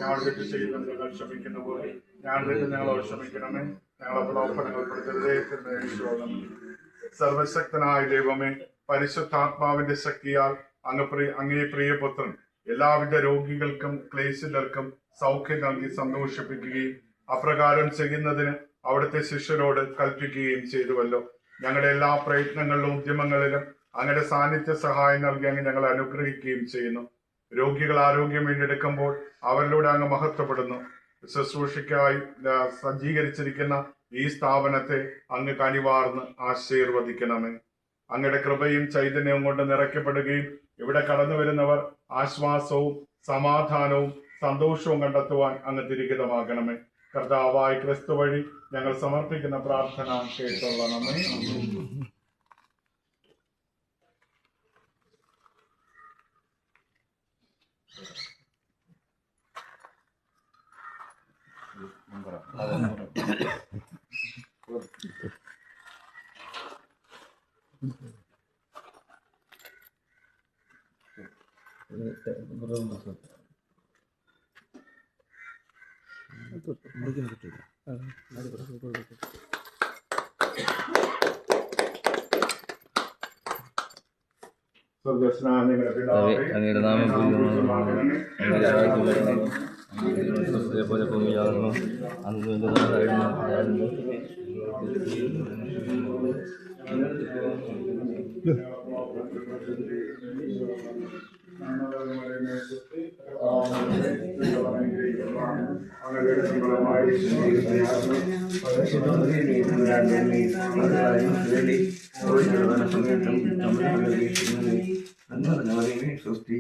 ഞങ്ങൾ തെറ്റ് ചെയ്യുന്നത് ഞങ്ങൾ ക്ഷമിക്കുന്ന പോലെ ഞങ്ങളോട് ക്ഷമിക്കണമേ. ഞങ്ങളെ പ്രലോഭനങ്ങൾ പെടുത്തരുതേ. സർവശക്തനായ ദൈവമേ, പരിശുദ്ധാത്മാവിന്റെ ശക്തിയാൽ അങ്ങേ പ്രിയപുത്രൻ എല്ലാവിധ രോഗികൾക്കും ക്ലേശിതർക്കും സൗഖ്യം നൽകി സന്തോഷിപ്പിക്കുകയും അപ്രകാരം ചെയ്യുന്നതിന് അവിടുത്തെ ശിഷ്യരോട് കൽപ്പിക്കുകയും ചെയ്തുവല്ലോ. ഞങ്ങളുടെ എല്ലാ പ്രയത്നങ്ങളിലും ഉദ്യമങ്ങളിലും അങ്ങയുടെ സാന്നിധ്യ സഹായം നൽകി അങ്ങ് ഞങ്ങളെ അനുഗ്രഹിക്കുകയും ചെയ്യുന്നു. രോഗികൾ ആരോഗ്യം വീണ്ടെടുക്കുമ്പോൾ അവരിലൂടെ അങ്ങ് മഹത്വപ്പെടുന്നു. ശുശ്രൂഷയ്ക്കായി സജ്ജീകരിച്ചിരിക്കുന്ന ഈ സ്ഥാപനത്തെ അങ്ങ് കനിവാർന്ന് ആശീർവദിക്കണമേ. അങ്ങയുടെ കൃപയും ചൈതന്യവും കൊണ്ട് നിറയ്ക്കപ്പെടുകയും ഇവിടെ കടന്നു വരുന്നവർ ആശ്വാസവും സമാധാനവും സന്തോഷവും കണ്ടെത്തുവാൻ അങ്ങ് തിരികിതമാകണമേ. കർത്താവായ ക്രിസ്തു വഴി ഞങ്ങൾ സമർപ്പിക്കുന്ന പ്രാർത്ഥന കേട്ടുകൊള്ളണമേ. അങ്ങയുടെ നാമം പോലെ ഭൂമിയാകുന്നു. സൃഷ്ടി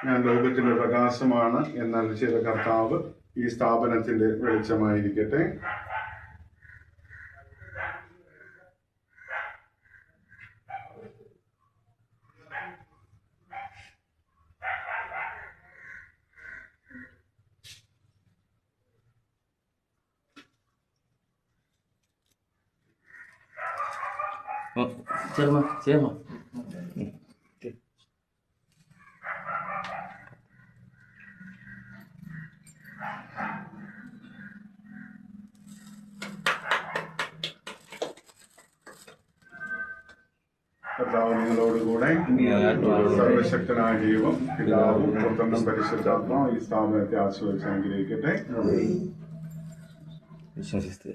ഞാൻ ലോകത്തിന്റെ പ്രകാശമാണ് എന്നാൽ ചെയ്ത കർത്താവ് ഈ സ്ഥാപനത്തിന്റെ വെളിച്ചമായിരിക്കട്ടെ. ചേർമ്മ കർത്താവ് നിങ്ങളോടുകൂടെ. സർവശക്തനായ ദൈവം പിതാവും പുത്രനും പരിശുദ്ധാത്മാവും ഈ സ്ഥാപനത്തെ ആശ്രയിച്ച് അനുഗ്രഹിക്കട്ടെ. വിശ്വസിച്ച്